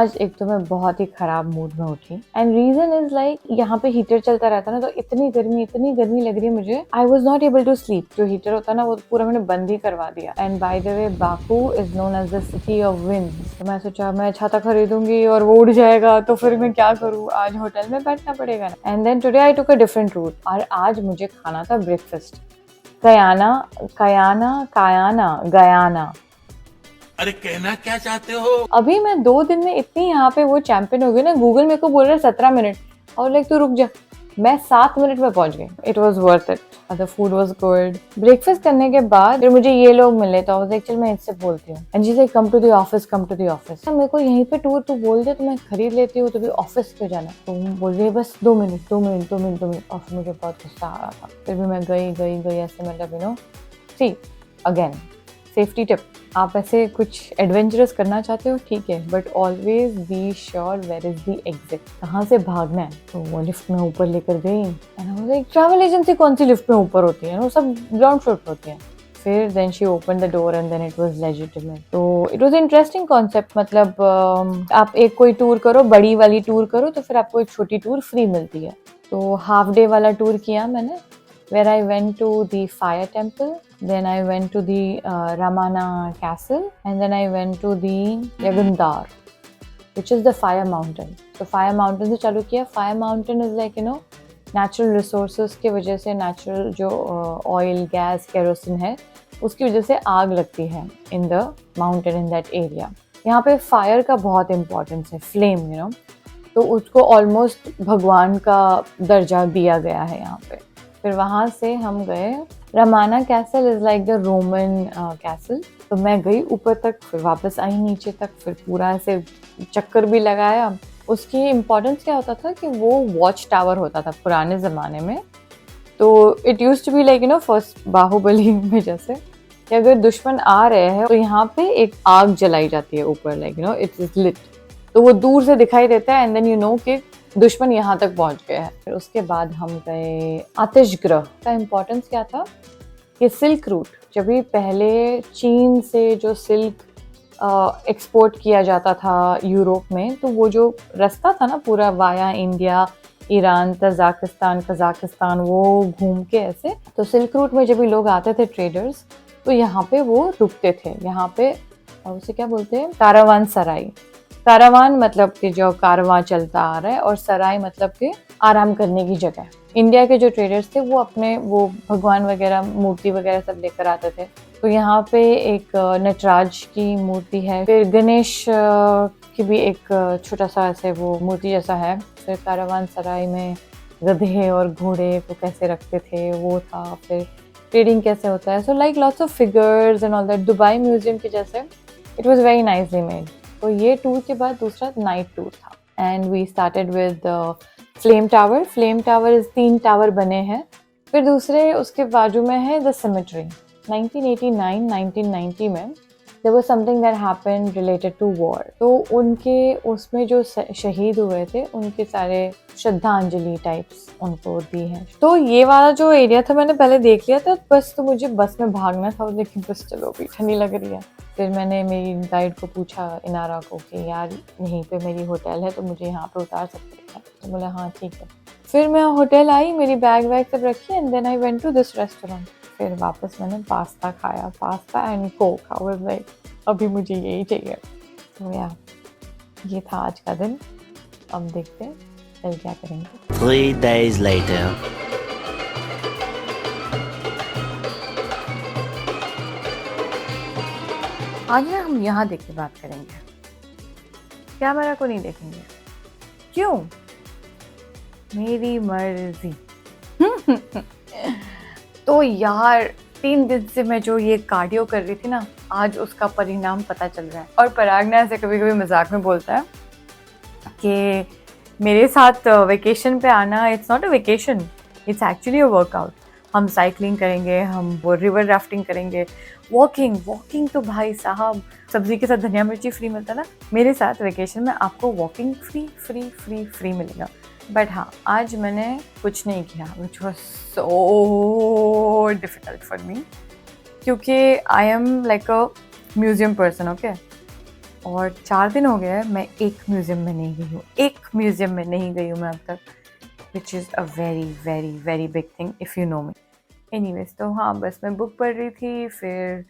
आज एक तो मैं बहुत ही खराब मूड में उठी एंड रीजन इज लाइक यहाँ पे हीटर चलता रहता ना, तो इतनी गर्मी लग रही है मुझे। I was not able to sleep. जो हीटर होता ना वो पूरा मैंने बंद ही करवा दिया। And by the way Baku is known as the city of wind. तो मैं सोचा मैं छाता खरीदूंगी और वो उड़ जाएगा, तो फिर मैं क्या करूँ, आज होटल में बैठना पड़ेगा ना। And then today I took a different route और आज मुझे खाना था ब्रेकफास्ट। कयाना कयाना कायाना गयाना। अरे कहना क्या चाहते हो? अभी मैं 2 दिन में इतनी यहाँ पे वो चैंपियन हो गई ना। गूगल मेरे को बोल रहा है 17 मिनट और लाइक तू रुक जा। मैं 7 मिनट में पहुंच गई। It was worth it. The food was good. Breakfast करने के बाद फिर मुझे ये लोग मिले, तो लाइक चल मैं इससे बोलती हूँ। And she said come to the office, come to the office. मेरे को यहीं पे टूर तू बोल दे तो मैं खरीद लेती हूँ, तो भी ऑफिस क्यों जाना। तो बोल रही है बस 2 मिनट। और फिर मुझे बहुत गुस्सा आ रहा था। फिर भी मैं गई ऐसे, मतलब you know see again safety tip. आप ऐसे कुछ एडवेंचरस करना चाहते हो ठीक है, but always be sure where is the exit, कहाँ से भागना है। तो वो लिफ्ट में ऊपर लेकर गई। एंड ट्रैवल एजेंसी कौन सी लिफ्ट में ऊपर होती है, वो सब ग्राउंड फ्लोर पे होती है। फिर then she open the door and then it was legitimate. तो इट वाज इंटरेस्टिंग कॉन्सेप्ट। मतलब आप एक कोई टूर करो, बड़ी वाली टूर करो, तो फिर आपको एक छोटी टूर फ्री मिलती है। तो हाफ डे वाला टूर किया मैंने, where I went to the fire temple, then I went to the Ramana castle, and then I went to the Yagundar, which is the fire mountain. So fire mountain से चालू किया। Fire mountain is like natural resources के वजह से, natural जो oil, gas, kerosene है, उसकी वजह से आग लगती है in the mountain in that area. यहाँ पे fire का बहुत importance है, flame, तो उसको almost भगवान का दर्जा दिया गया है यहाँ पे। फिर वहाँ से हम गए रमाना castle. Is like the Roman castle. तो मैं गई ऊपर तक, फिर वापस आई नीचे तक, फिर पूरा ऐसे चक्कर भी लगाया। उसकी इम्पोर्टेंस क्या होता था कि वो वॉच टावर होता था पुराने ज़माने में। तो it use to be like first Baahubali में जैसे कि अगर दुश्मन आ रहे हैं तो यहाँ पे एक आग जलाई जाती है ऊपर, लाइक इट इज लिट। तो वो दूर से दिखाई देता है एंड देन कि दुश्मन यहाँ तक पहुंच गया है। फिर उसके बाद हम गए आतिशग्रह। का इम्पोर्टेंस क्या था कि सिल्क रूट, जब भी पहले चीन से जो सिल्क एक्सपोर्ट किया जाता था यूरोप में, तो वो जो रास्ता था ना पूरा वाया इंडिया, ईरान, कजाकिस्तान वो घूम के ऐसे, तो सिल्क रूट में जब भी लोग आते थे ट्रेडर्स, तो यहाँ पे वो रुकते थे। यहाँ पे उसे क्या बोलते हैं, कारावान सराय। कारावान मतलब कि जो कारवां चलता आ रहा है, और सराय मतलब कि आराम करने की जगह। इंडिया के जो ट्रेडर्स थे वो अपने वो भगवान वगैरह, मूर्ति वगैरह सब लेकर आते थे। तो यहाँ पे एक नटराज की मूर्ति है, फिर गणेश की भी एक छोटा सा ऐसे वो मूर्ति जैसा है। फिर कारावान सराय में गधे और घोड़े को कैसे रखते थे वो था। फिर ट्रेडिंग कैसे होता है, so like lots of figures and all that, Dubai museum के जैसे। It was very nicely made. तो ये टूर के बाद दूसरा नाइट टूर था and we started with Flame Tower. Flame Tower 3 tower बने हैं। फिर दूसरे उसके बाजू में है द सिमेट्री। 1989-1990 में there was something that happened related to war. तो उनके उसमें जो शहीद हुए थे उनके सारे श्रद्धांजलि टाइप्स उनको दी हैं। तो ये वाला जो एरिया था मैंने पहले देख लिया था, बस तो मुझे बस में भागना था, लेकिन बस चलो अभी ठंडी लग रही है। फिर मैंने मेरी गाइड को पूछा, इनारा को, कि यार यहीं पे मेरी होटल है तो मुझे यहाँ पे उतार सकते हैं। तो बोला हाँ ठीक है। फिर मैं होटल आई, मेरी बैग वैग सब रखी and then I went to this restaurant. फिर वापस मैंने पास्ता खाया, pasta and Coke. I was like अभी मुझे यही चाहिए। तो या ये था आज का दिन। अब देखते हैं कल क्या करेंगे। 3 days later. आज ना हम यहाँ देख के बात करेंगे, कैमरा को नहीं देखेंगे। क्यों? मेरी मर्जी। तो यार 3 दिन से मैं जो ये कार्डियो कर रही थी ना, आज उसका परिणाम पता चल रहा है। और पराग ने ऐसे कभी कभी मजाक में बोलता है कि मेरे साथ वेकेशन पे आना, it's not a vacation, it's actually a workout. हम साइकिलिंग करेंगे, हम वो रिवर राफ्टिंग करेंगे, वॉकिंग तो भाई साहब सब्जी के साथ धनिया मिर्ची फ्री मिलता ना, मेरे साथ वेकेशन में आपको वॉकिंग फ्री मिलेगा। बट हाँ, आज मैंने कुछ नहीं किया, which was so difficult for me, क्योंकि I am like a museum person. Okay, और 4 दिन हो गया है मैं एक म्यूज़ियम में नहीं गई हूँ, एक म्यूज़ियम में नहीं गई हूँ मैं अब तक, which is a very very very big thing if you know me. Anyways, तो हाँ, बस मैं बुक पढ़ रही थी, फिर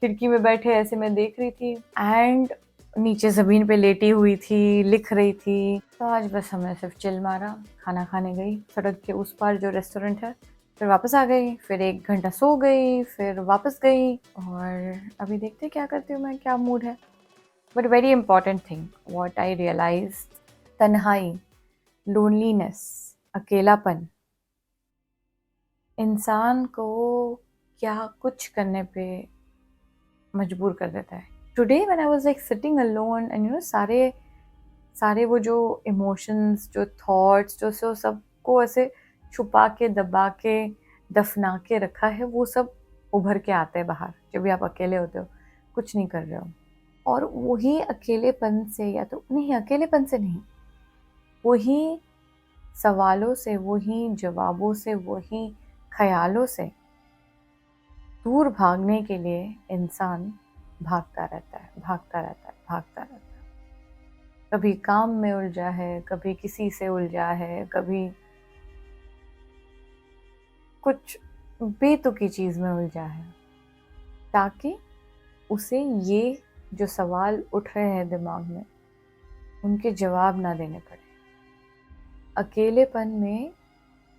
खिड़की में बैठे ऐसे मैं देख रही थी एंड नीचे ज़मीन पे लेटी हुई थी, लिख रही थी। तो आज बस हमने सिर्फ चिल मारा, खाना खाने गई सड़क के उस पार जो रेस्टोरेंट है, फिर वापस आ गई, फिर 1 घंटा सो गई, फिर वापस गई और अभी देखते क्या करती हूँ मैं, क्या मूड है। But very important thing what I realize, तन्हाई, लोनलीनेस, अकेलापन इंसान को क्या कुछ करने पे मजबूर कर देता है। Today when I was like sitting alone and सारे वो जो इमोशंस, जो थॉट्स, जो सबको ऐसे छुपा के, दबा के, दफना के रखा है, वो सब उभर के आते हैं बाहर जब भी आप अकेले होते हो, कुछ नहीं कर रहे हो। और वही अकेलेपन से, या तो नहीं, अकेलेपन से नहीं, वही सवालों से, वही जवाबों से, वही ख्यालों से दूर भागने के लिए इंसान भागता रहता है, भागता रहता है, भागता रहता है। कभी काम में उलझा है, कभी किसी से उलझा है, कभी कुछ बेतुकी चीज़ में उलझा है, ताकि उसे ये जो सवाल उठ रहे हैं दिमाग में, उनके जवाब ना देने पड़े। अकेलेपन में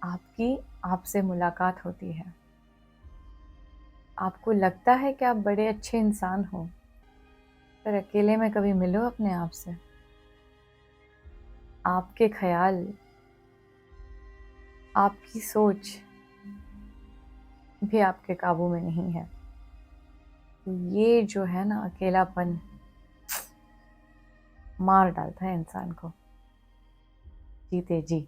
आपकी आपसे मुलाकात होती है। आपको लगता है कि आप बड़े अच्छे इंसान हो, पर अकेले में कभी मिलो अपने आप से। आपके ख्याल, आपकी सोच भी आपके काबू में नहीं है। तो ये जो है ना अकेलापन, मार डालता है इंसान को जीते जी।